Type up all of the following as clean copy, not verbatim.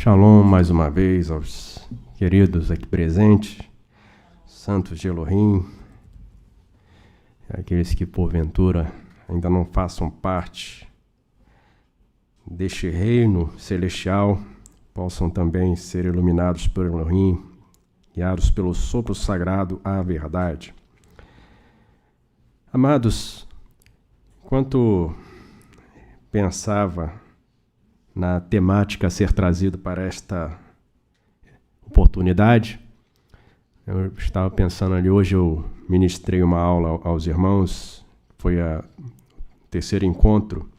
Shalom mais uma vez aos queridos aqui presentes, santos de Elohim, aqueles que porventura ainda não façam parte deste reino celestial, possam também ser iluminados por Elohim, guiados pelo sopro sagrado à verdade. Amados, enquanto pensava na temática a ser trazida para esta oportunidade, eu estava pensando ali, hoje eu ministrei uma aula aos irmãos, foi o terceiro encontro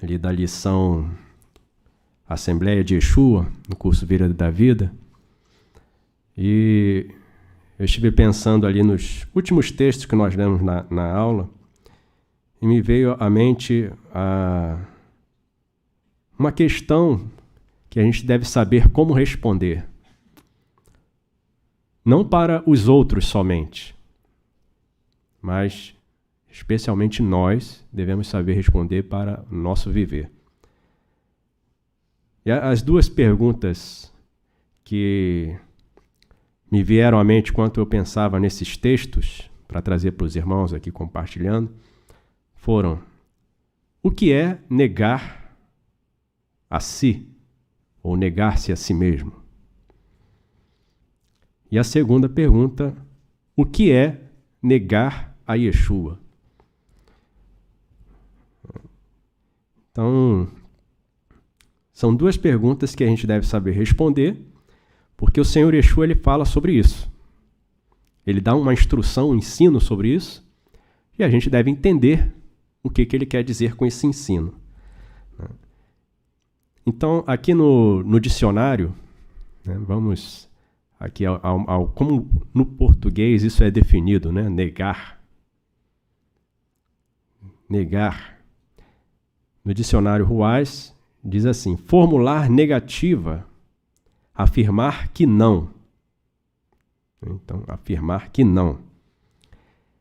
ali da lição Assembleia de Yeshua, no curso Vida da Vida, e eu estive pensando ali nos últimos textos que nós lemos na aula, e me veio à mente uma questão que a gente deve saber como responder. Não para os outros somente, mas especialmente nós devemos saber responder para o nosso viver. E as duas perguntas que me vieram à mente enquanto eu pensava nesses textos, para trazer para os irmãos aqui compartilhando, foram: o que é negar a si, ou negar-se a si mesmo? E a segunda pergunta: o que é negar a Yeshua? Então, são duas perguntas que a gente deve saber responder, porque o Senhor Yeshua ele fala sobre isso. Ele dá uma instrução, um ensino sobre isso, e a gente deve entender o que ele quer dizer com esse ensino. Então, aqui no dicionário, né, vamos aqui como no português isso é definido, né? Negar. Negar. No dicionário Ruais, diz assim: formular negativa, afirmar que não. Então, afirmar que não.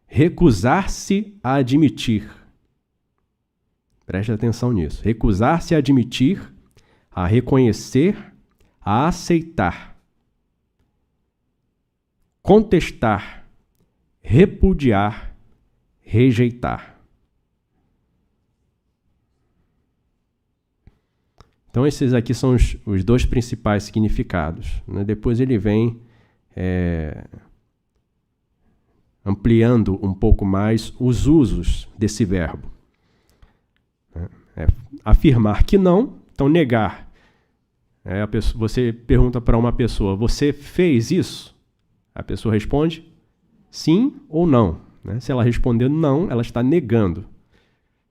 Recusar-se a admitir. Preste atenção nisso. Recusar-se a admitir, a reconhecer, a aceitar, contestar, repudiar, rejeitar. Então, esses aqui são os dois principais significados, né? Depois ele vem ampliando um pouco mais os usos desse verbo. Afirmar que não, então negar. Você pergunta para uma pessoa: você fez isso? A pessoa responde sim ou não. Né? Se ela responder não, ela está negando.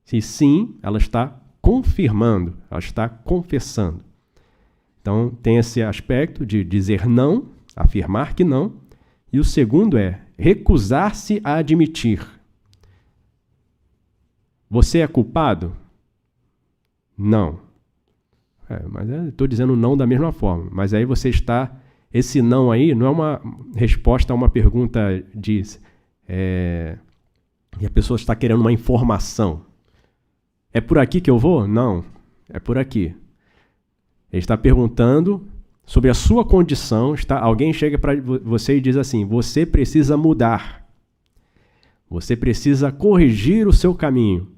Se sim, ela está confirmando, ela está confessando. Então, tem esse aspecto de dizer não, afirmar que não. E o segundo é recusar-se a admitir. Você é culpado? Não. Mas eu estou dizendo não da mesma forma. Mas aí você está... Esse não aí não é uma resposta a uma pergunta e a pessoa está querendo uma informação. É por aqui que eu vou? Não, é por aqui. Ele está perguntando sobre a sua condição. Alguém chega para você e diz assim: você precisa mudar. Você precisa corrigir o seu caminho.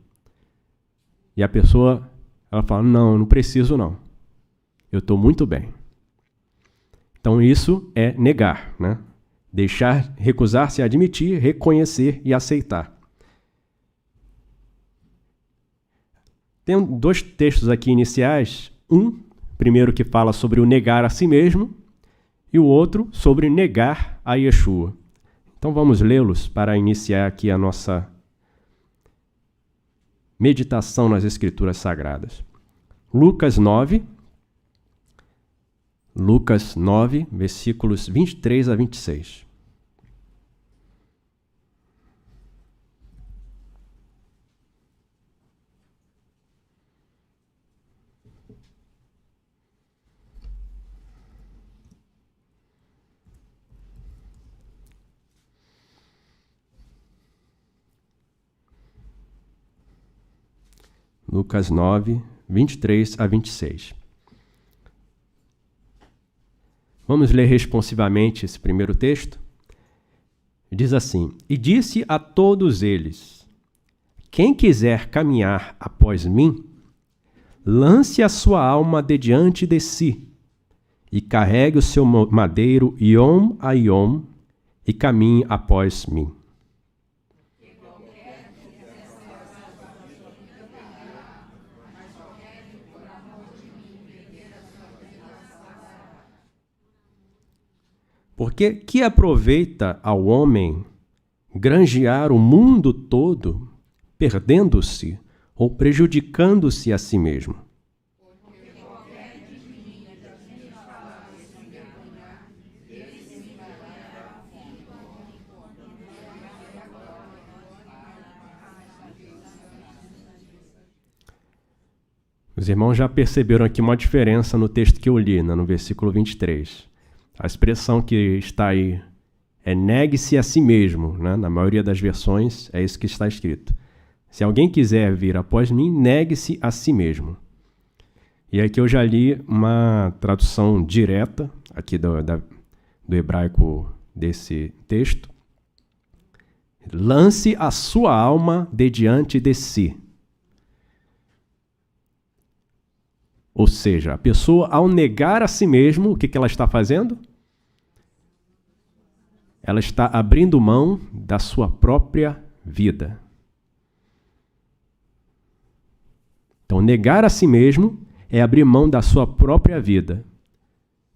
E a pessoa, ela fala: não preciso não. Eu estou muito bem. Então isso é negar, né? Recusar-se a admitir, reconhecer e aceitar. Tem dois textos aqui iniciais. Primeiro que fala sobre o negar a si mesmo, e o outro sobre negar a Yeshua. Então vamos lê-los para iniciar aqui a nossa meditação nas Escrituras Sagradas. Lucas 9, versículos 23 a 26. Lucas 9, 23 a 26. Vamos ler responsivamente esse primeiro texto? Diz assim: E disse a todos eles: Quem quiser caminhar após mim, lance a sua alma de diante de si, e carregue o seu madeiro iom a iom, e caminhe após mim. Porque que aproveita ao homem granjear o mundo todo, perdendo-se ou prejudicando-se a si mesmo? Os irmãos já perceberam aqui uma diferença no texto que eu li, no versículo 23. A expressão que está aí é negue-se a si mesmo, né? Na maioria das versões é isso que está escrito. Se alguém quiser vir após mim, negue-se a si mesmo. E aqui eu já li uma tradução direta aqui do hebraico desse texto. Lance a sua alma de diante de si. Ou seja, a pessoa, ao negar a si mesmo, o que ela está fazendo? Ela está abrindo mão da sua própria vida. Então, negar a si mesmo é abrir mão da sua própria vida.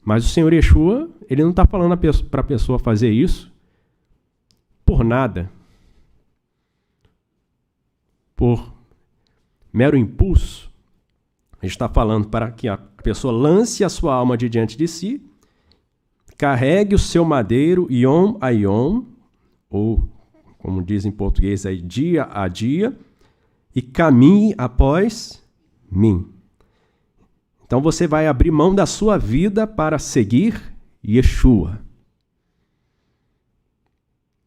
Mas o Senhor Yeshua, ele não está falando para a pessoa fazer isso por nada. Por mero impulso. Ele está falando para que a pessoa lance a sua alma de diante de si, carregue o seu madeiro iom a iom, ou, como diz em português, aí, dia a dia, e caminhe após mim. Então você vai abrir mão da sua vida para seguir Yeshua.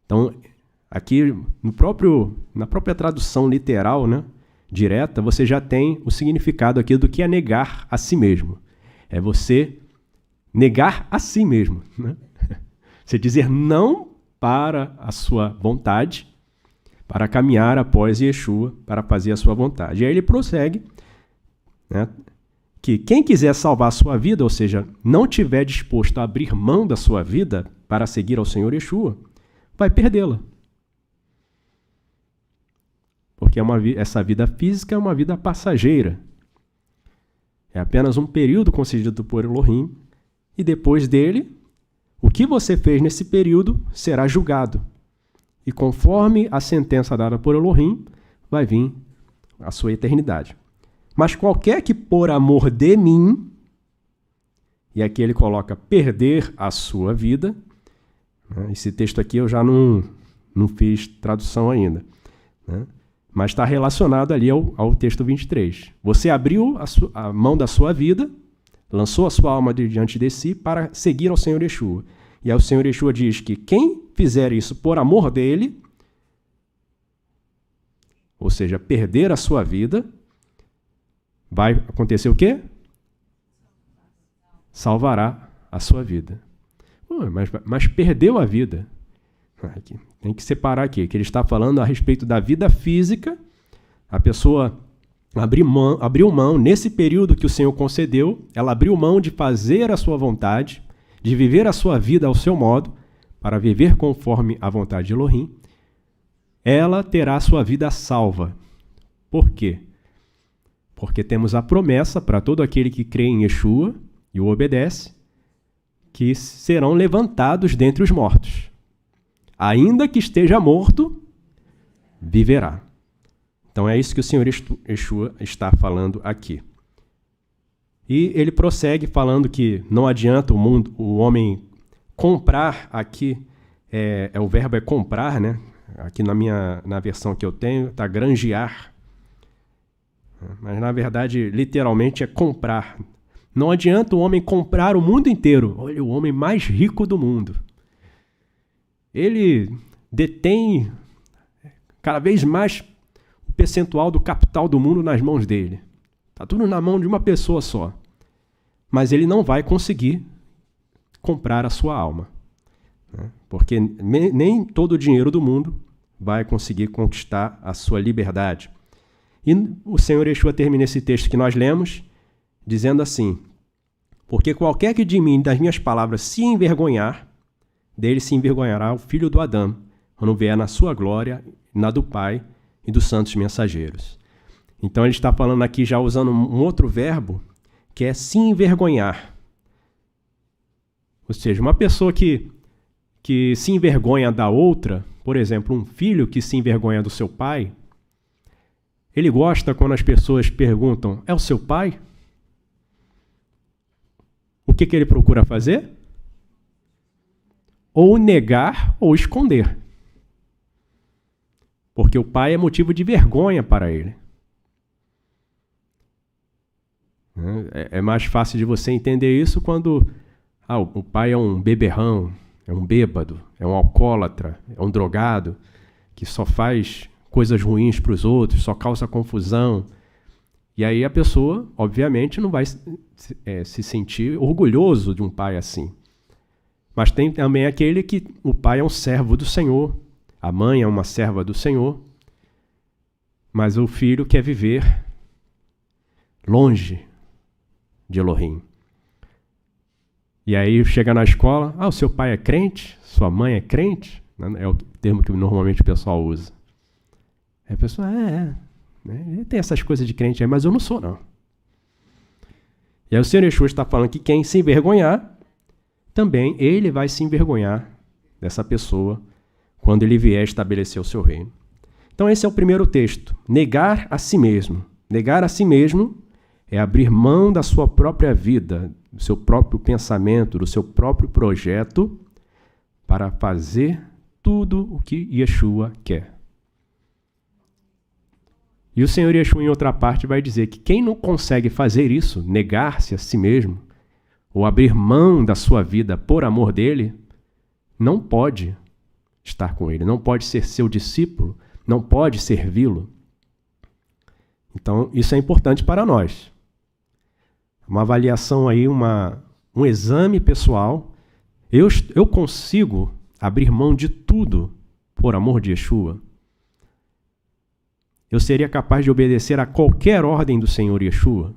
Então, aqui na própria tradução literal, né, direta, você já tem o significado aqui do que é negar a si mesmo. É você negar a si mesmo. Né? Você dizer não para a sua vontade, para caminhar após Yeshua, para fazer a sua vontade. E aí ele prossegue, né, que quem quiser salvar a sua vida, ou seja, não tiver disposto a abrir mão da sua vida para seguir ao Senhor Yeshua, vai perdê-la. Porque essa vida física é uma vida passageira. É apenas um período concedido por Elohim, e depois dele, o que você fez nesse período será julgado. E conforme a sentença dada por Elohim, vai vir a sua eternidade. Mas qualquer que por amor de mim, e aqui ele coloca perder a sua vida, né? Esse texto aqui eu já não fiz tradução ainda, né? Mas está relacionado ali ao texto 23. Você abriu a mão da sua vida, lançou a sua alma diante de si para seguir ao Senhor Yeshua. E aí o Senhor Yeshua diz que quem fizer isso por amor dele, ou seja, perder a sua vida, vai acontecer o quê? Salvará a sua vida. Mas perdeu a vida. Tem que separar aqui, que ele está falando a respeito da vida física. A pessoa abriu mão, nesse período que o Senhor concedeu, ela abriu mão de fazer a sua vontade, de viver a sua vida ao seu modo, para viver conforme a vontade de Elohim. Ela terá a sua vida salva. Por quê? Porque temos a promessa para todo aquele que crê em Yeshua e o obedece, que serão levantados dentre os mortos. Ainda que esteja morto, viverá. Então é isso que o Senhor Yeshua está falando aqui. E ele prossegue falando que não adianta o homem comprar aqui, o verbo é comprar, né? Aqui na versão que eu tenho, está granjear. Mas na verdade, literalmente é comprar. Não adianta o homem comprar o mundo inteiro. Olha, o homem mais rico do mundo. Ele detém cada vez mais o percentual do capital do mundo nas mãos dele. Está tudo na mão de uma pessoa só. Mas ele não vai conseguir comprar a sua alma. Né? Porque nem todo o dinheiro do mundo vai conseguir conquistar a sua liberdade. E o Senhor Yeshua termina esse texto que nós lemos, dizendo assim: porque qualquer que de mim, das minhas palavras, se envergonhar, dele se envergonhará o filho do Adão, quando vier na sua glória, na do Pai e dos santos mensageiros. Então ele está falando aqui já usando um outro verbo, que é se envergonhar. Ou seja, uma pessoa que se envergonha da outra, por exemplo, um filho que se envergonha do seu pai, ele gosta quando as pessoas perguntam: é o seu pai? O que ele procura fazer? Ou negar ou esconder. Porque o pai é motivo de vergonha para ele. É mais fácil de você entender isso quando o pai é um beberrão, é um bêbado, é um alcoólatra, é um drogado, que só faz coisas ruins para os outros, só causa confusão. E aí a pessoa, obviamente, não vai se sentir orgulhoso de um pai assim. Mas tem também aquele que o pai é um servo do Senhor, a mãe é uma serva do Senhor, mas o filho quer viver longe de Elohim. E aí chega na escola: o seu pai é crente? Sua mãe é crente? É o termo que normalmente o pessoal usa. Aí a pessoa, tem essas coisas de crente aí, mas eu não sou, não. E aí o Senhor Yeshua está falando que quem se envergonhar, também ele vai se envergonhar dessa pessoa quando ele vier estabelecer o seu reino. Então esse é o primeiro texto. Negar a si mesmo. Negar a si mesmo é abrir mão da sua própria vida, do seu próprio pensamento, do seu próprio projeto, para fazer tudo o que Yeshua quer. E o Senhor Yeshua, em outra parte, vai dizer que quem não consegue fazer isso, negar-se a si mesmo, ou abrir mão da sua vida por amor dele, não pode estar com ele, não pode ser seu discípulo, não pode servi-lo. Então, isso é importante para nós. Uma avaliação aí, um exame pessoal. Eu consigo abrir mão de tudo por amor de Yeshua? Eu seria capaz de obedecer a qualquer ordem do Senhor Yeshua?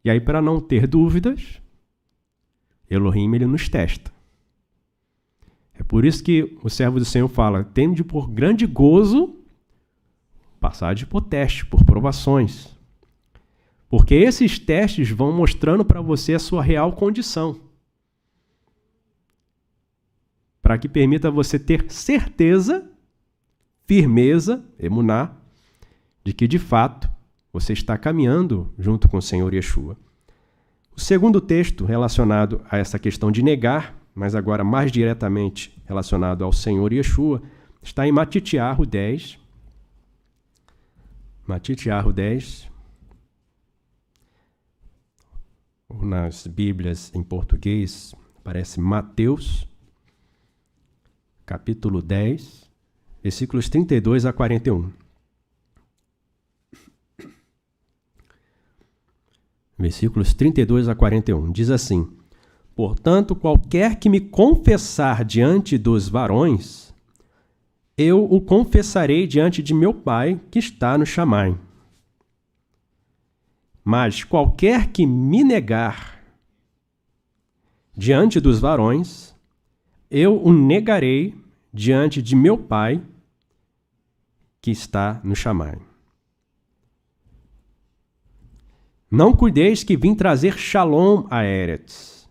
E aí, para não ter dúvidas, Elohim ele nos testa. É por isso que o servo do Senhor fala: tende por grande gozo passar por teste, por provações. Porque esses testes vão mostrando para você a sua real condição. Para que permita você ter certeza, firmeza, emuná, de que de fato você está caminhando junto com o Senhor Yeshua. O segundo texto relacionado a essa questão de negar, mas agora mais diretamente relacionado ao Senhor Yeshua, está em Matitiahu 10. Matitiahu 10. Nas Bíblias em português aparece Mateus, capítulo 10, versículos 32 a 41. Versículos 32 a 41. Diz assim: portanto, qualquer que me confessar diante dos varões, eu o confessarei diante de meu Pai que está no Shamai. Mas qualquer que me negar diante dos varões, eu o negarei diante de meu Pai que está no Shamai. Não cuideis que vim trazer shalom a Eretz.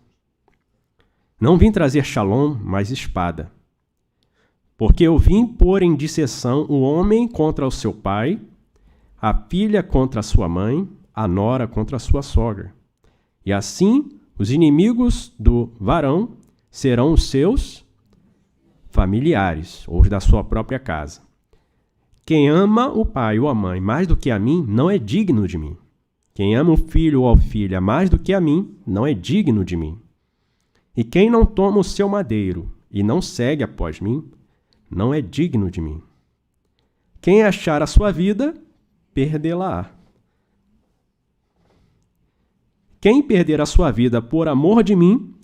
Não vim trazer shalom, mas espada. Porque eu vim pôr em disseção o homem contra o seu pai, a filha contra a sua mãe, a nora contra a sua sogra. E assim, os inimigos do varão serão os seus familiares, ou os da sua própria casa. Quem ama o pai ou a mãe mais do que a mim, não é digno de mim. Quem ama o filho ou a filha mais do que a mim, não é digno de mim. E quem não toma o seu madeiro e não segue após mim, não é digno de mim. Quem achar a sua vida, perdê-la-á. quem perder a sua vida por amor de mim,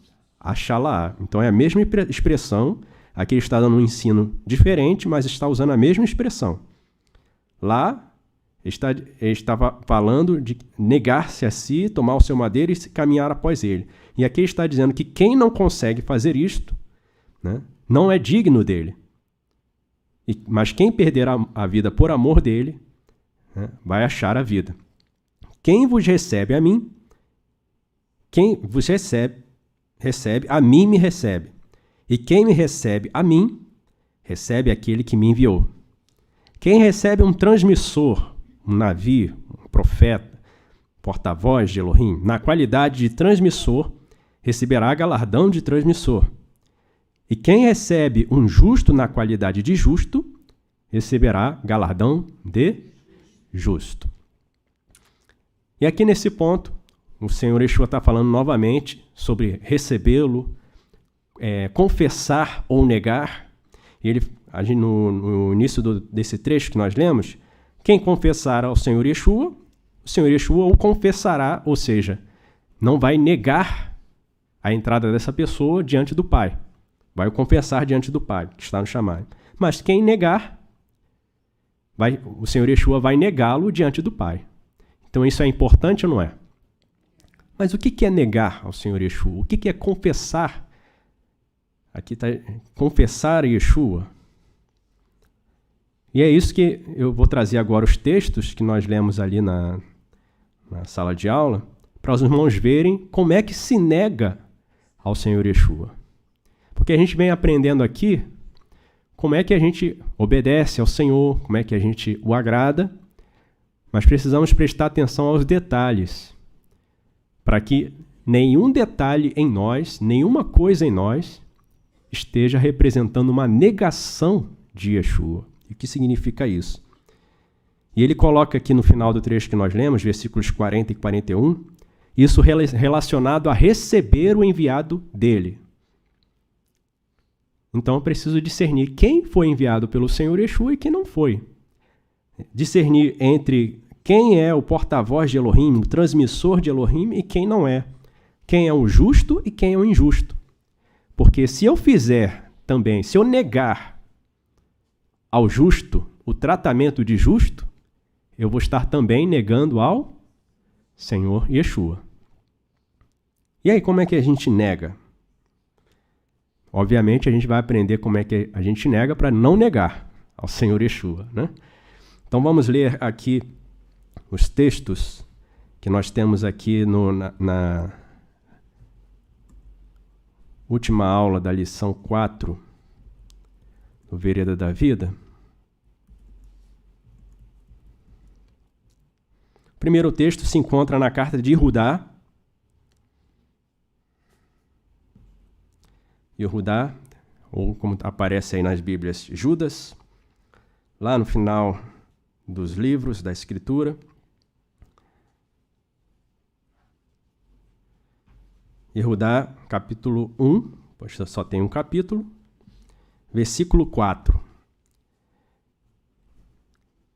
achá-la-á. Então é a mesma expressão. Aqui ele está dando um ensino diferente, mas está usando a mesma expressão. Lá, ele estava falando de negar-se a si, tomar o seu madeiro e caminhar após ele. E aqui ele está dizendo que quem não consegue fazer isto, né, não é digno dele. Mas quem perder a vida por amor dele, né, vai achar a vida. Quem vos recebe a mim, quem vos recebe, a mim me recebe. E quem me recebe a mim, recebe aquele que me enviou. Quem recebe um transmissor, um navio, um profeta, porta-voz de Elohim, na qualidade de transmissor, receberá galardão de transmissor. E quem recebe um justo na qualidade de justo, receberá galardão de justo. E aqui nesse ponto, o Senhor Yeshua está falando novamente sobre recebê-lo, confessar ou negar. Ele, no início desse trecho que nós lemos, quem confessar ao Senhor Yeshua, o Senhor Yeshua o confessará, ou seja, não vai negar a entrada dessa pessoa diante do Pai. Vai o confessar diante do Pai, que está no chamado. Mas quem negar, o Senhor Yeshua vai negá-lo diante do Pai. Então isso é importante ou não é? Mas o que é negar ao Senhor Yeshua? O que é confessar? Aqui está confessar a Yeshua. E é isso que eu vou trazer agora os textos que nós lemos ali na sala de aula, para os irmãos verem como é que se nega ao Senhor Yeshua. Porque a gente vem aprendendo aqui como é que a gente obedece ao Senhor, como é que a gente o agrada, mas precisamos prestar atenção aos detalhes, para que nenhum detalhe em nós, nenhuma coisa em nós, esteja representando uma negação de Yeshua. E o que significa isso? E ele coloca aqui no final do trecho que nós lemos, versículos 40 e 41, isso relacionado a receber o enviado dele. Então eu preciso discernir quem foi enviado pelo Senhor Yeshua e quem não foi. Discernir entre quem é o porta-voz de Elohim, o transmissor de Elohim, e quem não é. Quem é o justo e quem é o injusto. Porque se eu fizer também, se eu negar ao justo o tratamento de justo, eu vou estar também negando ao Senhor Yeshua. E aí, como é que a gente nega? Obviamente, a gente vai aprender como é que a gente nega para não negar ao Senhor Yeshua, né? Então, vamos ler aqui os textos que nós temos aqui na última aula da lição 4 do Vereda da Vida. O primeiro texto se encontra na carta de Judá. Judá, ou como aparece aí nas Bíblias, Judas, lá no final dos livros da Escritura. Judá, capítulo 1, pois só tem um capítulo, versículo 4.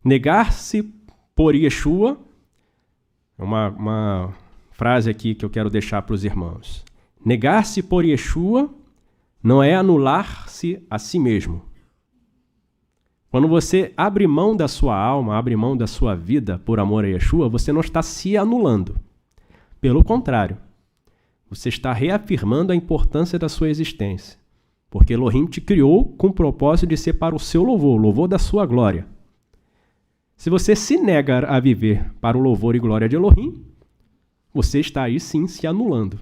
Negar-se por Yeshua, uma frase aqui que eu quero deixar para os irmãos. Negar-se por Yeshua não é anular-se a si mesmo. Quando você abre mão da sua alma, abre mão da sua vida por amor a Yeshua, você não está se anulando. Pelo contrário, você está reafirmando a importância da sua existência. Porque Elohim te criou com o propósito de ser para o seu louvor, louvor da sua glória. Se você se nega a viver para o louvor e glória de Elohim, você está aí sim se anulando.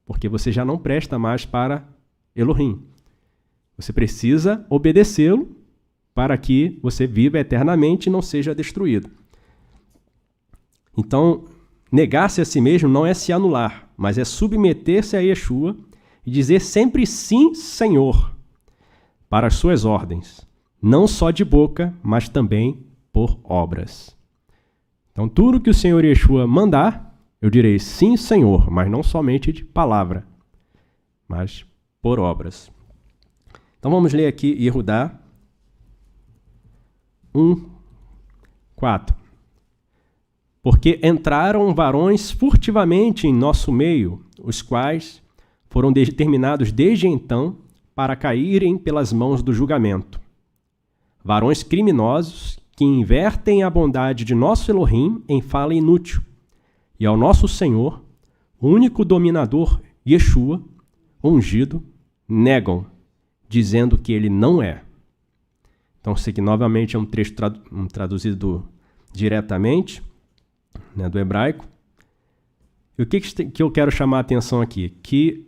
Porque você já não presta mais para Elohim. Você precisa obedecê-lo para que você viva eternamente e não seja destruído. Então, negar-se a si mesmo não é se anular, mas é submeter-se a Yeshua e dizer sempre sim, Senhor, para as suas ordens, não só de boca, mas também por obras. Então, tudo que o Senhor Yeshua mandar, eu direi sim, Senhor, mas não somente de palavra, mas por obras. Então, vamos ler aqui Judá 1, 4. Porque entraram varões furtivamente em nosso meio, os quais foram determinados desde então para caírem pelas mãos do julgamento. Varões criminosos que invertem a bondade de nosso Elohim em fala inútil, e ao nosso Senhor, o único dominador, Yeshua, ungido, negam, dizendo que ele não é. Então, isso aqui novamente é um trecho traduzido diretamente, né, do hebraico. E o que eu quero chamar a atenção aqui? Que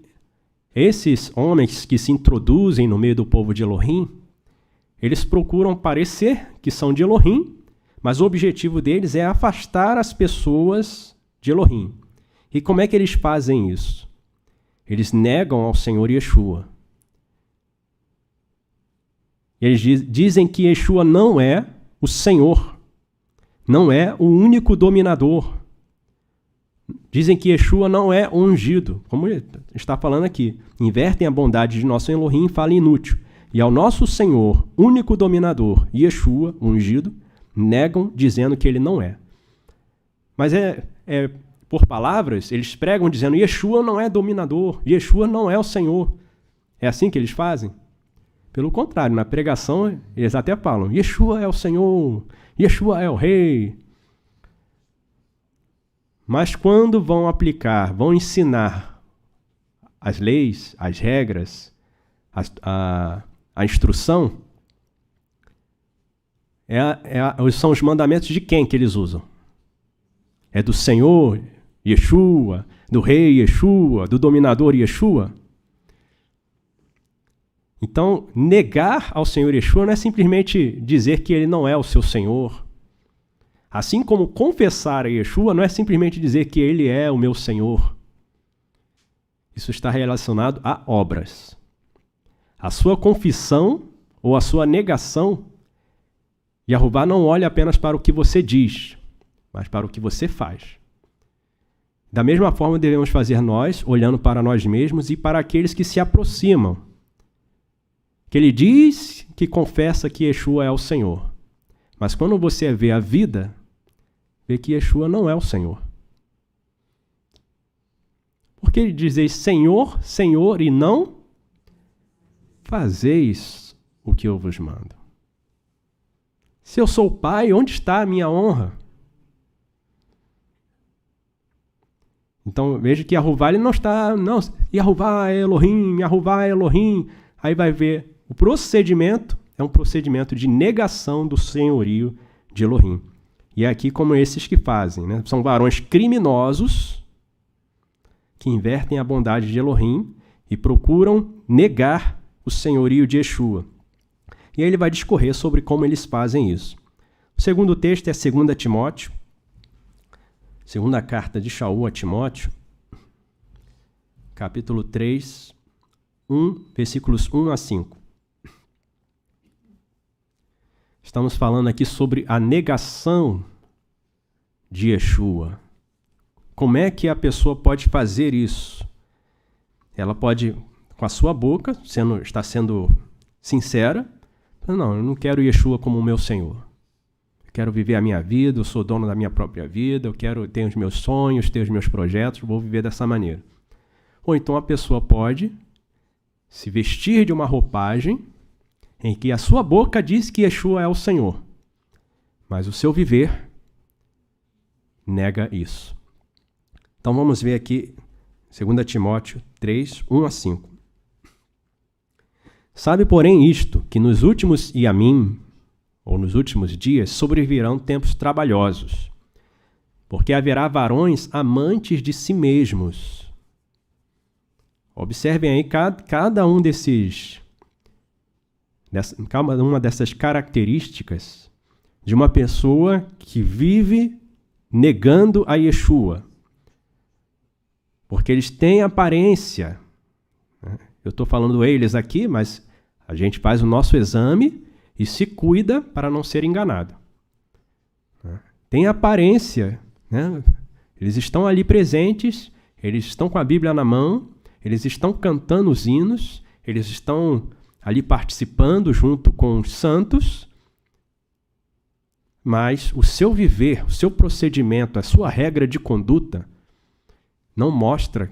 esses homens que se introduzem no meio do povo de Elohim, eles procuram parecer que são de Elohim, mas o objetivo deles é afastar as pessoas de Elohim. E como é que eles fazem isso? Eles negam ao Senhor Yeshua. Eles dizem que Yeshua não é o Senhor, não é o único dominador. Dizem que Yeshua não é o ungido, como está falando aqui. Invertem a bondade de nosso Elohim em fala inútil. E ao nosso Senhor, único dominador, Yeshua, ungido, negam dizendo que ele não é. Mas por palavras, eles pregam dizendo Yeshua não é dominador, Yeshua não é o Senhor. É assim que eles fazem? Pelo contrário, na pregação eles até falam Yeshua é o Senhor, Yeshua é o Rei. Mas quando vão aplicar, vão ensinar as leis, as regras, a instrução, são os mandamentos de quem que eles usam? É do Senhor Yeshua, do Rei Yeshua, do dominador Yeshua? Então, negar ao Senhor Yeshua não é simplesmente dizer que ele não é o seu Senhor. Assim como confessar a Yeshua não é simplesmente dizer que ele é o meu Senhor. Isso está relacionado a obras. A sua confissão ou a sua negação, Yahová não olha apenas para o que você diz, mas para o que você faz. Da mesma forma devemos fazer nós, olhando para nós mesmos e para aqueles que se aproximam. Que ele diz que confessa que Yeshua é o Senhor. Mas quando você vê a vida, vê que Yeshua não é o Senhor. Porque ele diz Senhor, Senhor, e não fazeis o que eu vos mando. Se eu sou pai, onde está a minha honra? Então veja que Yahová ele não está, não, Yahová é Elohim, Yahová é Elohim. Aí vai ver, o procedimento é um procedimento de negação do senhorio de Elohim. E é aqui como esses que fazem, né? São varões criminosos que invertem a bondade de Elohim e procuram negar o senhorio de Yeshua. E aí ele vai discorrer sobre como eles fazem isso. O segundo texto é 2 Timóteo, segunda carta de Shaul a Timóteo, capítulo 3, versículos 1 a 5. Estamos falando aqui sobre a negação de Yeshua. Como é que a pessoa pode fazer isso? Ela pode, com a sua boca, está sendo sincera, não, eu não quero Yeshua como o meu Senhor. Eu quero viver a minha vida, eu sou dono da minha própria vida, eu quero ter os meus sonhos, ter os meus projetos, vou viver dessa maneira. Ou então a pessoa pode se vestir de uma roupagem em que a sua boca diz que Yeshua é o Senhor, mas o seu viver nega isso. Então vamos ver aqui 2 Timóteo 3, 1 a 5. Sabe, porém, isto, que nos últimos Yamim, ou nos últimos dias, sobrevirão tempos trabalhosos, porque haverá varões amantes de si mesmos. Observem aí cada uma dessas características de uma pessoa que vive negando a Yeshua. Porque eles têm aparência. Eu estou falando eles aqui, mas a gente faz o nosso exame e se cuida para não ser enganado. Tem aparência, né? Eles estão ali presentes, eles estão com a Bíblia na mão, eles estão cantando os hinos, eles estão ali participando junto com os santos, mas o seu viver, o seu procedimento, a sua regra de conduta não mostra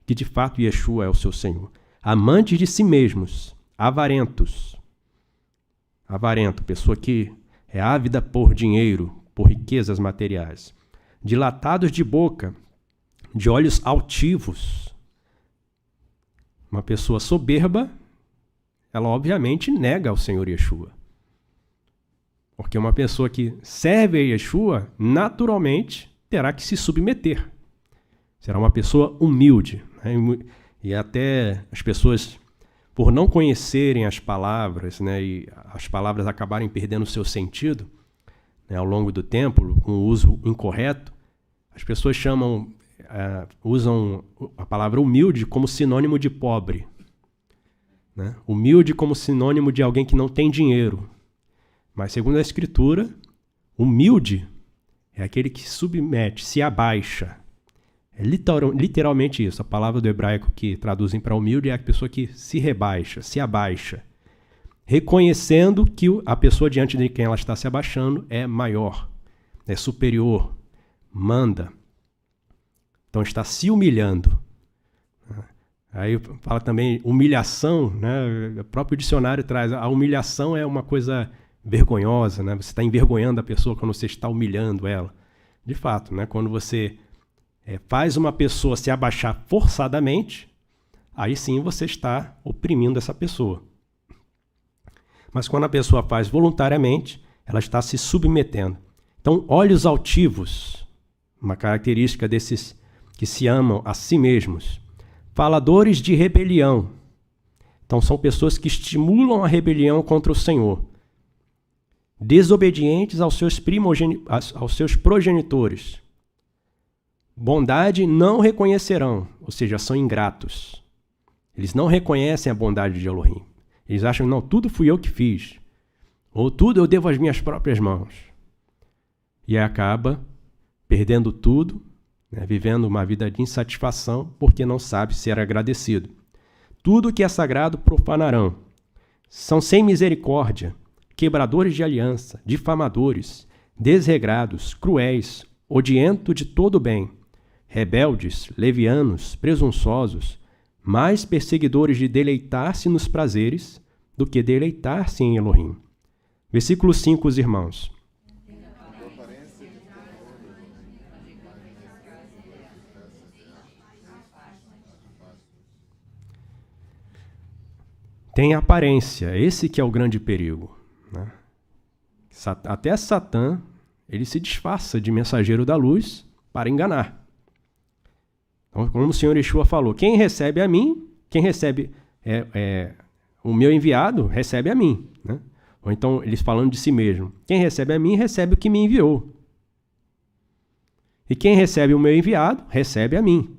que de fato Yeshua é o seu Senhor. Amantes de si mesmos, avarentos. Avarento, pessoa que é ávida por dinheiro, por riquezas materiais. Dilatados de boca, de olhos altivos. Uma pessoa soberba, ela obviamente nega ao Senhor Yeshua. Porque uma pessoa que serve a Yeshua, naturalmente, terá que se submeter. Será uma pessoa humilde. Né? E até as pessoas, por não conhecerem as palavras, né, e as palavras acabarem perdendo o seu sentido, né, ao longo do tempo, com o uso incorreto, as pessoas usam a palavra humilde como sinônimo de pobre. Né? Humilde como sinônimo de alguém que não tem dinheiro. Mas, segundo a Escritura, humilde é aquele que se submete, se abaixa. É literalmente isso. A palavra do hebraico que traduzem para humilde é a pessoa que se rebaixa, se abaixa. Reconhecendo que a pessoa diante de quem ela está se abaixando é maior, é superior, manda. Então está se humilhando. Aí fala também humilhação, né? O próprio dicionário traz, a humilhação é uma coisa vergonhosa, né? Você está envergonhando a pessoa quando você está humilhando ela. De fato, né? Quando você faz uma pessoa se abaixar forçadamente, aí sim você está oprimindo essa pessoa. Mas quando a pessoa faz voluntariamente, ela está se submetendo. Então, olhos altivos, uma característica desses que se amam a si mesmos. Faladores de rebelião. Então, são pessoas que estimulam a rebelião contra o Senhor. Desobedientes aos seus progenitores. Bondade não reconhecerão, ou seja, são ingratos. Eles não reconhecem a bondade de Elohim. Eles acham, não, tudo fui eu que fiz. Ou tudo eu devo às minhas próprias mãos. E aí acaba perdendo tudo, né, vivendo uma vida de insatisfação, porque não sabe ser agradecido. Tudo que é sagrado profanarão. São sem misericórdia, quebradores de aliança, difamadores, desregrados, cruéis, odiento de todo o bem, rebeldes, levianos, presunçosos, mais perseguidores de deleitar-se nos prazeres do que deleitar-se em Elohim. Versículo 5, os irmãos. Tem aparência, esse que é o grande perigo. Né? Até Satã, ele se disfarça de mensageiro da luz para enganar. Então, como o Senhor Yeshua falou, quem recebe a mim, quem recebe o meu enviado, recebe a mim. Né? Ou então, eles falando de si mesmo, quem recebe a mim, recebe o que me enviou. E quem recebe o meu enviado, recebe a mim.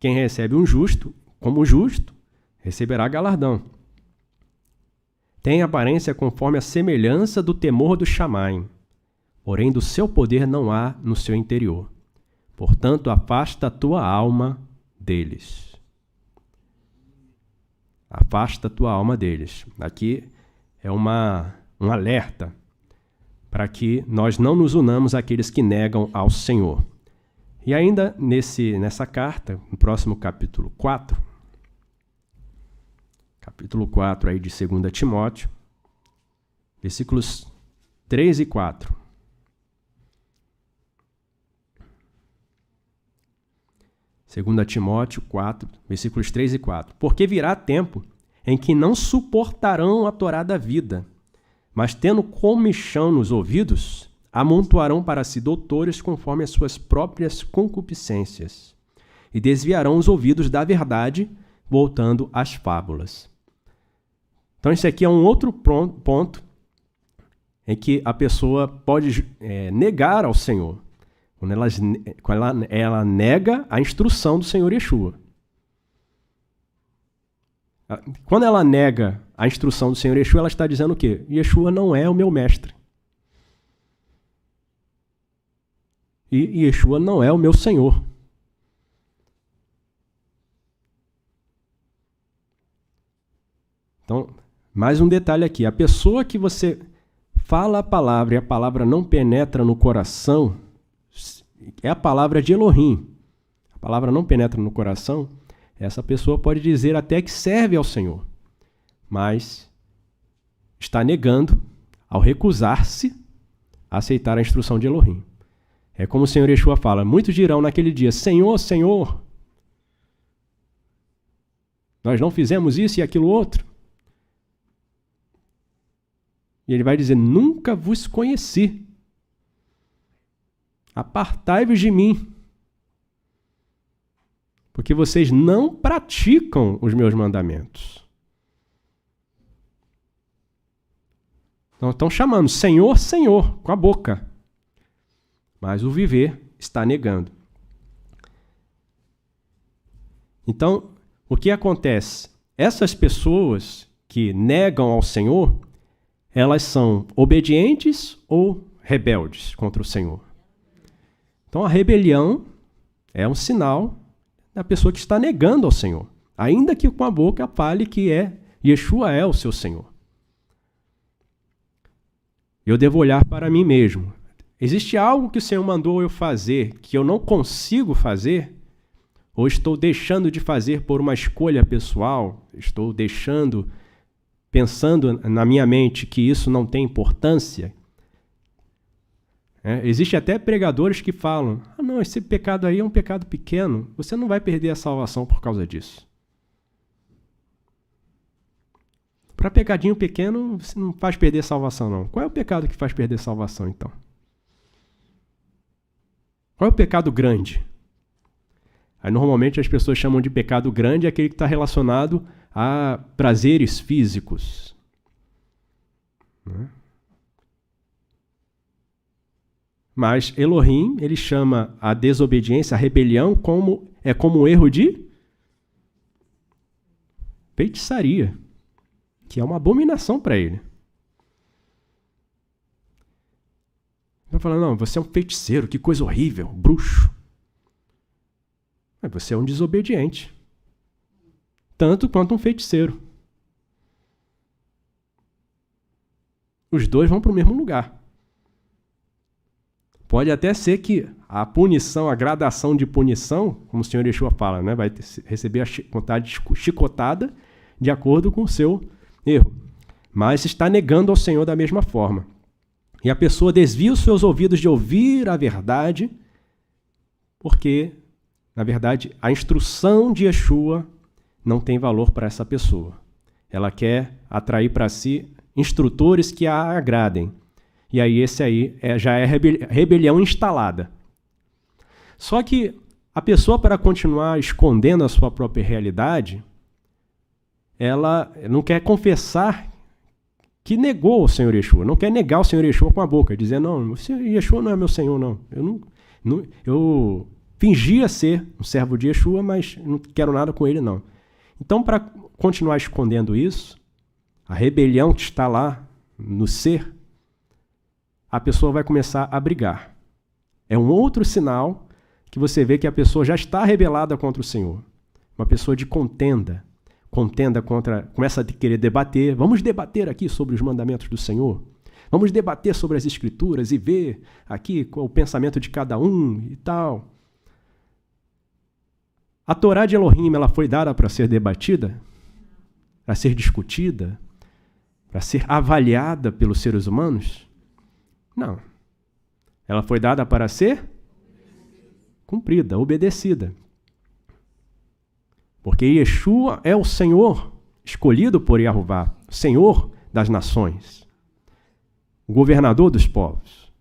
Quem recebe um justo, como justo, receberá galardão. Tem aparência conforme a semelhança do temor do Shamaim, porém do seu poder não há no seu interior. Portanto, afasta a tua alma deles. Afasta a tua alma deles. Aqui é um alerta para que nós não nos unamos àqueles que negam ao Senhor. E ainda nessa carta, no próximo capítulo 4, aí de 2 Timóteo, versículos 3 e 4. 2 Timóteo 4, versículos 3 e 4. Porque virá tempo em que não suportarão a Torá da vida, mas tendo comichão nos ouvidos, amontoarão para si doutores conforme as suas próprias concupiscências, e desviarão os ouvidos da verdade, voltando às fábulas. Então, esse aqui é um outro ponto em que a pessoa pode negar ao Senhor. Quando ela nega a instrução do Senhor Yeshua. Quando ela nega a instrução do Senhor Yeshua, ela está dizendo o quê? Yeshua não é o meu mestre. E Yeshua não é o meu Senhor. Então, mais um detalhe aqui. A pessoa que você fala a palavra e a palavra não penetra no coração, é a palavra de Elohim. A palavra não penetra no coração, essa pessoa pode dizer até que serve ao Senhor, mas está negando ao recusar-se a aceitar a instrução de Elohim. É como o Senhor Yeshua fala, muitos dirão naquele dia, Senhor, Senhor, nós não fizemos isso e aquilo outro. E ele vai dizer, nunca vos conheci. Apartai-vos de mim, porque vocês não praticam os meus mandamentos. Então estão chamando Senhor, Senhor, com a boca. Mas o viver está negando. Então, o que acontece? Essas pessoas que negam ao Senhor, elas são obedientes ou rebeldes contra o Senhor? Então, a rebelião é um sinal da pessoa que está negando ao Senhor, ainda que com a boca fale que Yeshua é o seu Senhor. Eu devo olhar para mim mesmo. Existe algo que o Senhor mandou eu fazer que eu não consigo fazer? Ou estou deixando de fazer por uma escolha pessoal? Estou pensando na minha mente que isso não tem importância? Existe até pregadores que falam, não, esse pecado aí é um pecado pequeno, você não vai perder a salvação por causa disso. Para pecadinho pequeno, você não faz perder a salvação, não. Qual é o pecado que faz perder a salvação, então? Qual é o pecado grande? Aí, normalmente, as pessoas chamam de pecado grande aquele que está relacionado a prazeres físicos. Mas Elohim, ele chama a desobediência, a rebelião, como um erro de feitiçaria, que é uma abominação para ele. Ele fala, não, você é um feiticeiro, que coisa horrível, bruxo. Mas você é um desobediente, tanto quanto um feiticeiro. Os dois vão para o mesmo lugar. Pode até ser que a punição, a gradação de punição, como o Senhor Yeshua fala, né, vai receber a chicotada de acordo com o seu erro. Mas está negando ao Senhor da mesma forma. E a pessoa desvia os seus ouvidos de ouvir a verdade, porque, na verdade, a instrução de Yeshua não tem valor para essa pessoa. Ela quer atrair para si instrutores que a agradem. E aí esse aí já é rebelião instalada. Só que a pessoa, para continuar escondendo a sua própria realidade, ela não quer confessar que negou o Senhor Yeshua, não quer negar o Senhor Yeshua com a boca, dizendo, não, o Senhor Yeshua não é meu Senhor, não. Eu fingia ser um servo de Yeshua, mas não quero nada com ele, não. Então, para continuar escondendo isso, a rebelião que está lá no ser, a pessoa vai começar a brigar. É um outro sinal que você vê que a pessoa já está rebelada contra o Senhor. Uma pessoa de contenda começa a querer debater. Vamos debater aqui sobre os mandamentos do Senhor. Vamos debater sobre as Escrituras e ver aqui qual é o pensamento de cada um e tal. A Torá de Elohim, ela foi dada para ser debatida, para ser discutida, para ser avaliada pelos seres humanos? Não. Ela foi dada para ser cumprida, obedecida. Porque Yeshua é o Senhor escolhido por Yahová, Senhor das nações, o governador dos povos.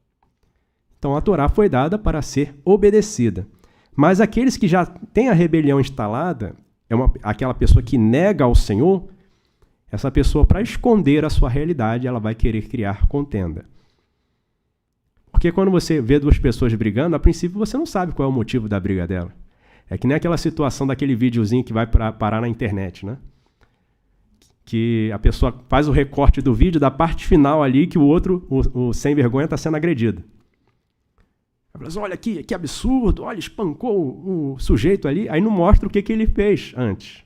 Então a Torá foi dada para ser obedecida. Mas aqueles que já têm a rebelião instalada, aquela pessoa que nega ao Senhor, essa pessoa, para esconder a sua realidade, ela vai querer criar contenda. Porque quando você vê duas pessoas brigando, a princípio você não sabe qual é o motivo da briga dela. É que nem aquela situação daquele videozinho que vai parar na internet, né? Que a pessoa faz o recorte do vídeo da parte final ali que o outro, o sem vergonha, está sendo agredido. Ela fala, olha aqui, que absurdo, olha, espancou o sujeito ali, aí não mostra o que ele fez antes.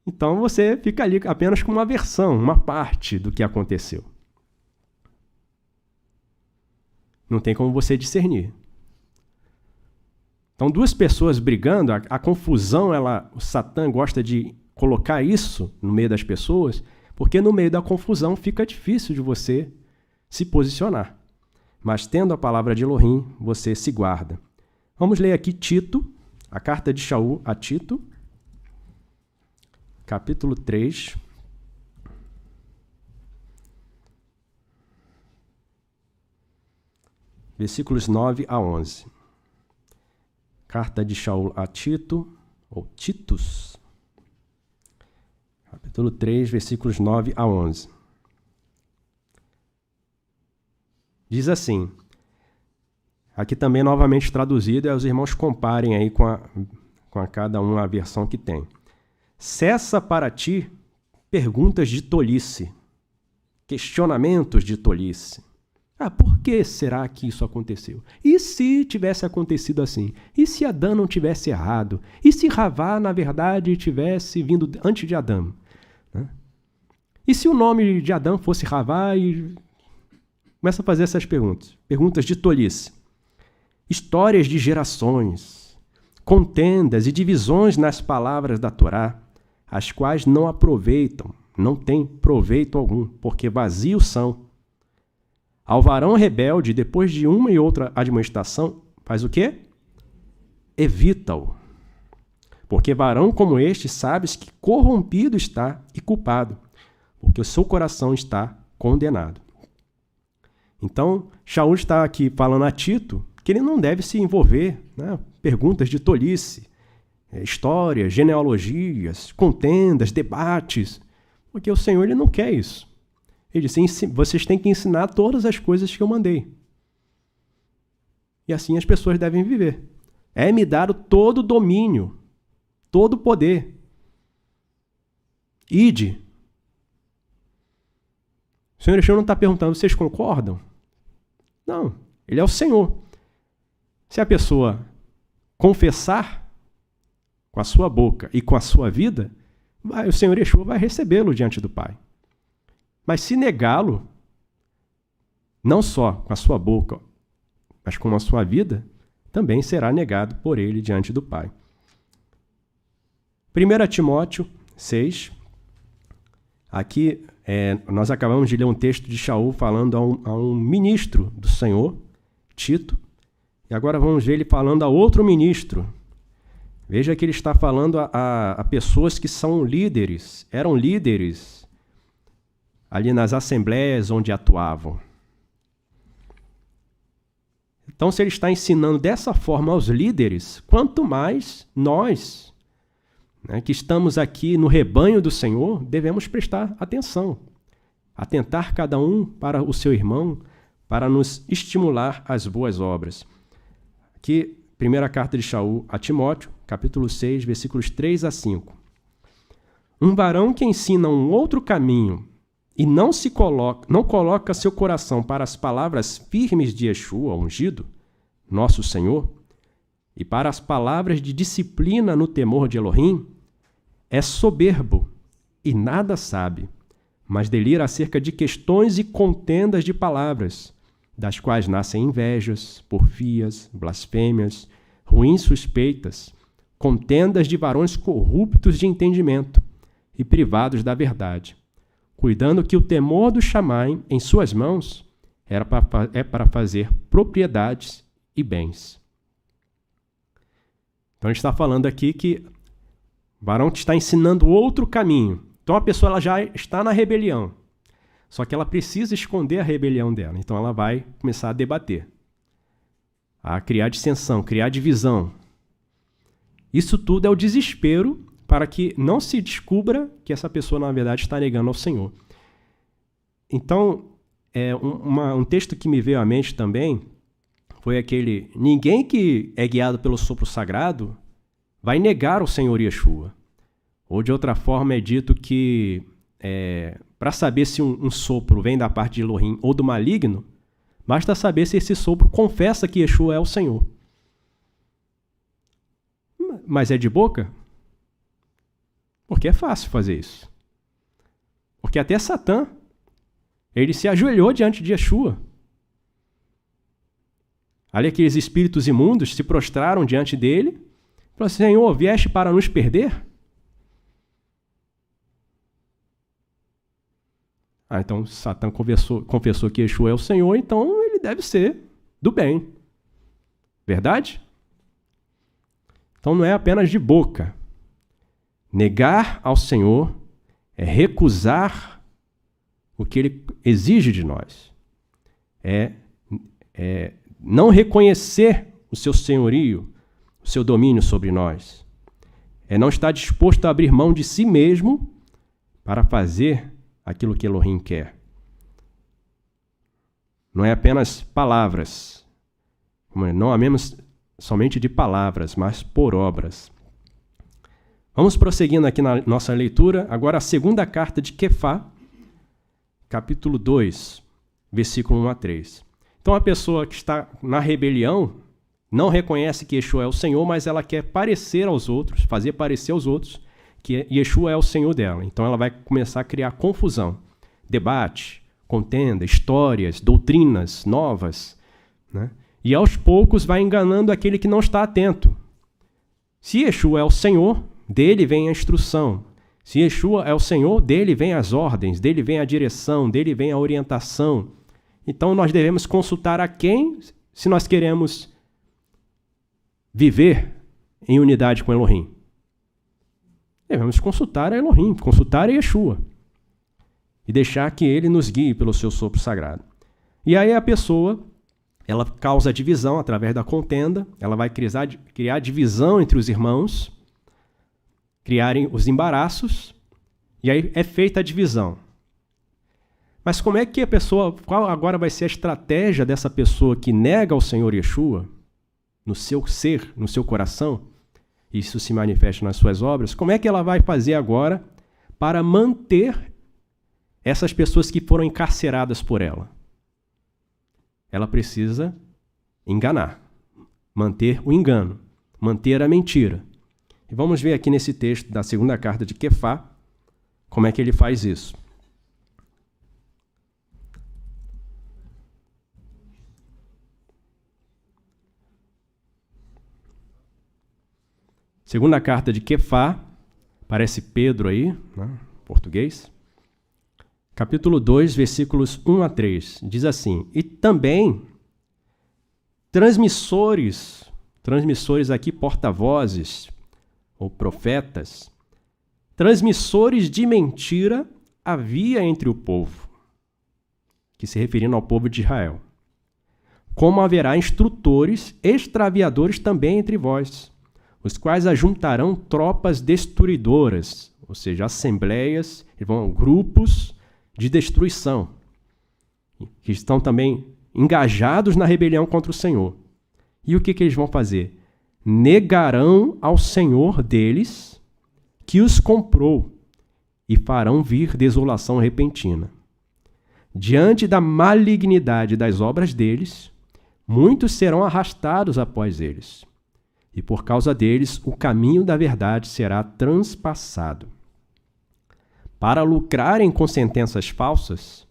Então você fica ali apenas com uma versão, uma parte do que aconteceu. Não tem como você discernir. Então, duas pessoas brigando, a confusão, o Satã gosta de colocar isso no meio das pessoas, porque no meio da confusão fica difícil de você se posicionar. Mas tendo a palavra de Elohim, você se guarda. Vamos ler aqui Tito, a carta de Shaul a Tito, capítulo 3. Versículos 9 a 11. Carta de Shaul a Tito, ou Titus, capítulo 3, versículos 9 a 11. Diz assim, aqui também novamente traduzido, os irmãos comparem aí com a cada um a versão que tem. Cessa para ti perguntas de tolice, questionamentos de tolice. Por que será que isso aconteceu? E se tivesse acontecido assim? E se Adão não tivesse errado? E se Ravá, na verdade, tivesse vindo antes de Adão? E se o nome de Adão fosse Ravá? E começa a fazer essas perguntas. Perguntas de tolice. Histórias de gerações, contendas e divisões nas palavras da Torá, as quais não aproveitam, não têm proveito algum, porque vazios são. Ao varão rebelde, depois de uma e outra admoestação, faz o quê? Evita-o. Porque varão como este, sabes que corrompido está e culpado, porque o seu coração está condenado. Então, Shaul está aqui falando a Tito que ele não deve se envolver, perguntas de tolice, histórias, genealogias, contendas, debates, porque o Senhor ele não quer isso. Ele disse, vocês têm que ensinar todas as coisas que eu mandei. E assim as pessoas devem viver. É-me dado todo o domínio, todo o poder. Ide. O Senhor Yeshua não está perguntando, vocês concordam? Não, ele é o Senhor. Se a pessoa confessar com a sua boca e com a sua vida, o Senhor Yeshua vai recebê-lo diante do Pai. Mas se negá-lo, não só com a sua boca, mas com a sua vida, também será negado por ele diante do Pai. 1 Timóteo 6, aqui nós acabamos de ler um texto de Shaul falando a um ministro do Senhor, Tito, e agora vamos ver ele falando a outro ministro. Veja que ele está falando a pessoas que são líderes, eram líderes, ali nas assembleias onde atuavam. Então, se ele está ensinando dessa forma aos líderes, quanto mais nós, que estamos aqui no rebanho do Senhor, devemos prestar atenção, atentar cada um para o seu irmão, para nos estimular às boas obras. Aqui, primeira carta de Shaul a Timóteo, capítulo 6, versículos 3 a 5. Um varão que ensina um outro caminho e não coloca seu coração para as palavras firmes de Yeshua, ungido, nosso Senhor, e para as palavras de disciplina no temor de Elohim, é soberbo e nada sabe, mas delira acerca de questões e contendas de palavras, das quais nascem invejas, porfias, blasfêmias, ruins suspeitas, contendas de varões corruptos de entendimento e privados da verdade, cuidando que o temor do Shammai em suas mãos é para fazer propriedades e bens. Então, a gente está falando aqui que o varão está ensinando outro caminho. Então, a pessoa ela já está na rebelião, só que ela precisa esconder a rebelião dela. Então, ela vai começar a debater, a criar dissensão, criar divisão. Isso tudo é o desespero para que não se descubra que essa pessoa, na verdade, está negando ao Senhor. Então, um texto que me veio à mente também foi aquele: ninguém que é guiado pelo sopro sagrado vai negar o Senhor Yeshua. Ou, de outra forma, é dito que, para saber se um sopro vem da parte de Elohim ou do maligno, basta saber se esse sopro confessa que Yeshua é o Senhor. Mas é de boca? Porque é fácil fazer isso. Porque até Satã, ele se ajoelhou diante de Yeshua. Ali aqueles espíritos imundos se prostraram diante dele. Falaram assim, Senhor, vieste para nos perder? Então Satã confessou que Yeshua é o Senhor, então ele deve ser do bem. Verdade? Então não é apenas de boca. Negar ao Senhor é recusar o que ele exige de nós. É não reconhecer o seu senhorio, o seu domínio sobre nós. É não estar disposto a abrir mão de si mesmo para fazer aquilo que Elohim quer. Não é apenas palavras. Não amemos somente de palavras, mas por obras. Vamos prosseguindo aqui na nossa leitura. Agora a segunda carta de Quefá, capítulo 2, versículo 1 a 3. Então a pessoa que está na rebelião não reconhece que Yeshua é o Senhor, mas ela quer parecer aos outros, fazer parecer aos outros que Yeshua é o Senhor dela. Então ela vai começar a criar confusão, debate, contenda, histórias, doutrinas novas, né? E aos poucos vai enganando aquele que não está atento. Se Yeshua é o Senhor, dele vem a instrução. Se Yeshua é o Senhor, dele vem as ordens, dele vem a direção, dele vem a orientação. Então nós devemos consultar a quem, se nós queremos viver em unidade com Elohim? Devemos consultar a Elohim, consultar a Yeshua. E deixar que ele nos guie pelo seu sopro sagrado. E aí a pessoa, ela causa divisão através da contenda, ela vai criar divisão entre os irmãos, criarem os embaraços, e aí é feita a divisão. Mas como é que a pessoa, qual agora vai ser a estratégia dessa pessoa que nega ao Senhor Yeshua, no seu ser, no seu coração, isso se manifesta nas suas obras, como é que ela vai fazer agora para manter essas pessoas que foram encarceradas por ela? Ela precisa enganar, manter o engano, manter a mentira. E vamos ver aqui nesse texto da segunda carta de Quefá, como é que ele faz isso. Segunda carta de Quefá, parece Pedro aí, né, português. Capítulo 2, versículos 1 a 3, diz assim, e também transmissores aqui, porta-vozes, ou profetas, transmissores de mentira havia entre o povo, que se referindo ao povo de Israel. Como haverá instrutores, extraviadores também entre vós, os quais ajuntarão tropas destruidoras, ou seja, assembleias, grupos de destruição, que estão também engajados na rebelião contra o Senhor. E o que eles vão fazer? Negarão ao Senhor deles que os comprou e farão vir desolação repentina. Diante da malignidade das obras deles, muitos serão arrastados após eles. E por causa deles, o caminho da verdade será transpassado. Para lucrarem com sentenças falsas,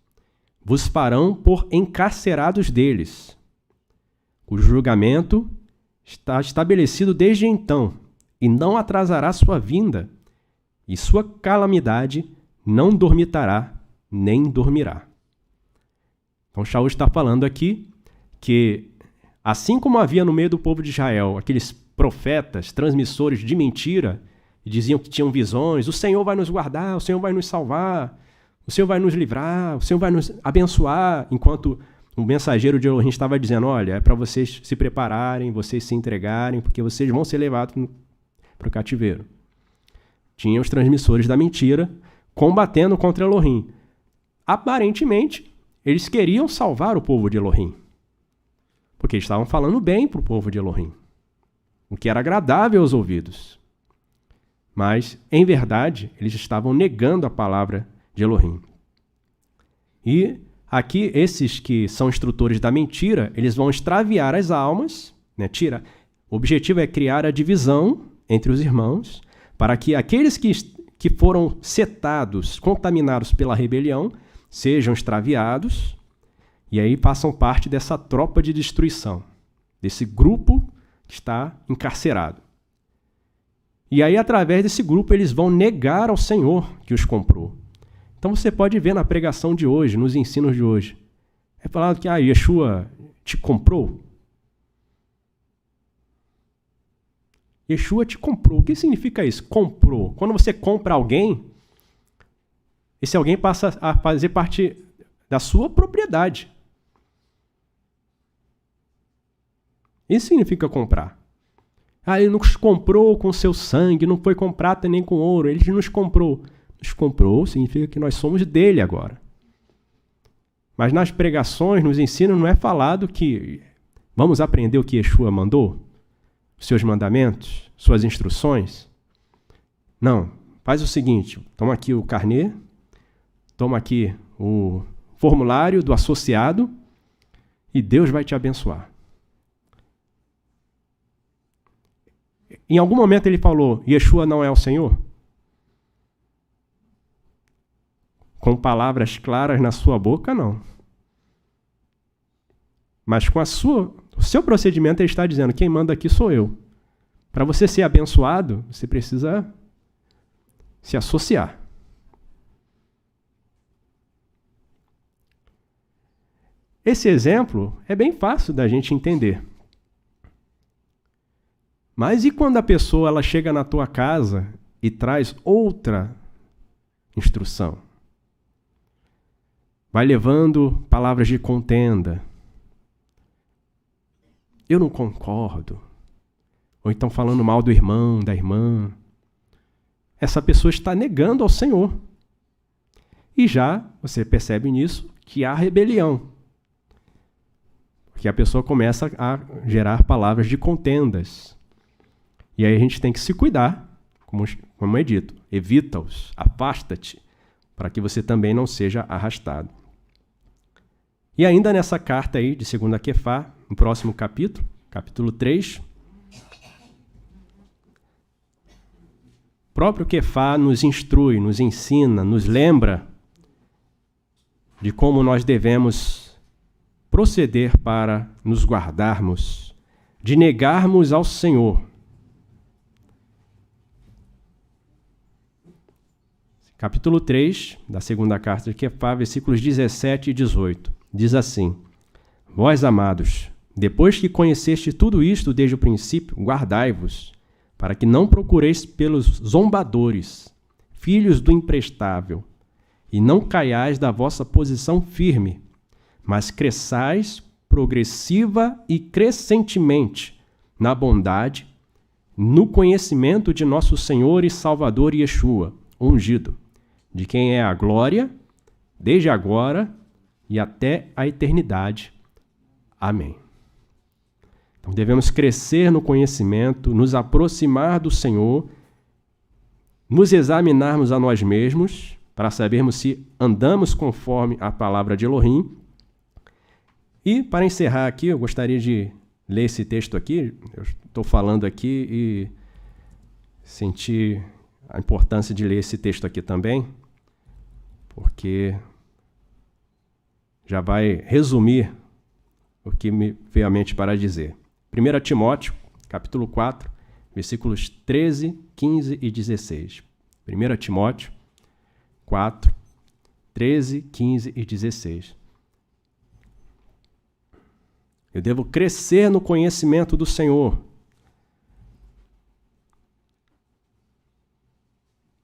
vos farão por encarcerados deles, cujo julgamento está estabelecido desde então, e não atrasará sua vinda, e sua calamidade não dormitará, nem dormirá. Então Shaul está falando aqui que, assim como havia no meio do povo de Israel aqueles profetas, transmissores de mentira, e diziam que tinham visões, o Senhor vai nos guardar, o Senhor vai nos salvar, o Senhor vai nos livrar, o Senhor vai nos abençoar, enquanto o mensageiro de Elohim estava dizendo, olha, é para vocês se prepararem, vocês se entregarem, porque vocês vão ser levados para o cativeiro. Tinha os transmissores da mentira combatendo contra Elohim. Aparentemente, eles queriam salvar o povo de Elohim, porque eles estavam falando bem para o povo de Elohim, o que era agradável aos ouvidos. Mas, em verdade, eles estavam negando a palavra de Elohim. E aqui, esses que são instrutores da mentira, eles vão extraviar as almas, né? O objetivo é criar a divisão entre os irmãos, para que aqueles que foram setados, contaminados pela rebelião, sejam extraviados, e aí façam parte dessa tropa de destruição. desse grupo que está encarcerado. E aí, através desse grupo, eles vão negar ao Senhor que os comprou. Então você pode ver na pregação de hoje, nos ensinos de hoje. É falado que Yeshua te comprou. Yeshua te comprou. O que significa isso? Comprou. Quando você compra alguém, esse alguém passa a fazer parte da sua propriedade. Isso significa comprar. Ele nos comprou com seu sangue, não foi com prata nem com ouro, ele nos comprou. Nos comprou significa que nós somos dele agora. Mas nas pregações, nos ensinos, não é falado que vamos aprender o que Yeshua mandou? Os seus mandamentos, suas instruções? Não. Faz o seguinte, toma aqui o carnê, toma aqui o formulário do associado e Deus vai te abençoar. Em algum momento ele falou, Yeshua não é o Senhor? Com palavras claras na sua boca, não. Mas com o seu procedimento ele está dizendo, quem manda aqui sou eu. Para você ser abençoado, você precisa se associar. Esse exemplo é bem fácil da gente entender. Mas e quando a pessoa ela chega na tua casa e traz outra instrução? Vai levando palavras de contenda. Eu não concordo. Ou então falando mal do irmão, da irmã. Essa pessoa está negando ao Senhor. E já você percebe nisso que há rebelião. Porque a pessoa começa a gerar palavras de contendas. E aí a gente tem que se cuidar, como é dito. Evita-os, afasta-te, para que você também não seja arrastado. E ainda nessa carta aí de 2 Quefá, no próximo capítulo, capítulo 3, o próprio Quefá nos instrui, nos ensina, nos lembra de como nós devemos proceder para nos guardarmos, de negarmos ao Senhor. Capítulo 3, da segunda carta de Quefá, versículos 17 e 18. Diz assim, vós, amados, depois que conheceste tudo isto desde o princípio, guardai-vos, para que não procureis pelos zombadores, filhos do imprestável, e não caiais da vossa posição firme, mas cresçais progressiva e crescentemente na bondade, no conhecimento de nosso Senhor e Salvador Yeshua, ungido, de quem é a glória, desde agora e até a eternidade. Amém. Então devemos crescer no conhecimento, nos aproximar do Senhor, nos examinarmos a nós mesmos, para sabermos se andamos conforme a palavra de Elohim. E, para encerrar aqui, eu gostaria de ler esse texto aqui. Eu estou falando aqui e senti a importância de ler esse texto aqui também, porque já vai resumir o que me veio à mente para dizer. 1 Timóteo, capítulo 4, versículos 13, 15 e 16. 1 Timóteo 4, 13, 15 e 16. Eu devo crescer no conhecimento do Senhor.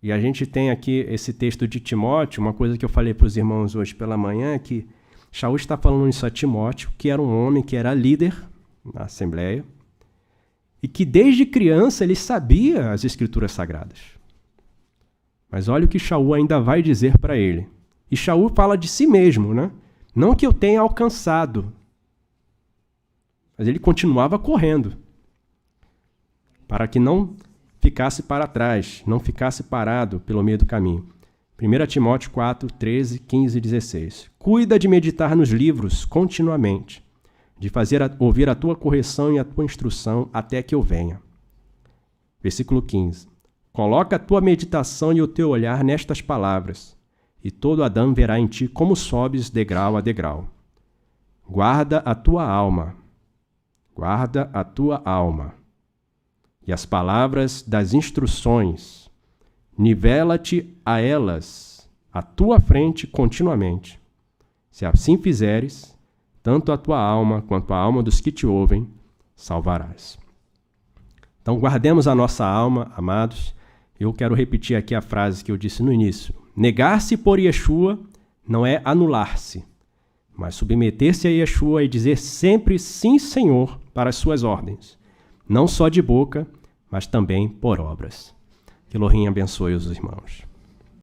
E a gente tem aqui esse texto de Timóteo, uma coisa que eu falei para os irmãos hoje pela manhã, é que Shaul está falando isso a Timóteo, que era um homem que era líder na Assembleia, e que desde criança ele sabia as Escrituras Sagradas. Mas olha o que Shaul ainda vai dizer para ele. E Shaul fala de si mesmo, né? Não que eu tenha alcançado, mas ele continuava correndo, para que não ficasse para trás, não ficasse parado pelo meio do caminho. 1 Timóteo 4, 13, 15 e 16. Cuida de meditar nos livros continuamente, de fazer ouvir a tua correção e a tua instrução até que eu venha. Versículo 15. Coloca a tua meditação e o teu olhar nestas palavras, e todo Adão verá em ti como sobes degrau a degrau. Guarda a tua alma. guarda a tua alma e as palavras das instruções, nivela-te a elas, à tua frente continuamente. Se assim fizeres, tanto a tua alma quanto a alma dos que te ouvem salvarás. Então guardemos a nossa alma, amados. Eu quero repetir aqui a frase que eu disse no início. Negar-se por Yeshua não é anular-se, mas submeter-se a Yeshua e dizer sempre sim, Senhor, para as suas ordens, não só de boca, mas também por obras. Que Elohim abençoe os irmãos.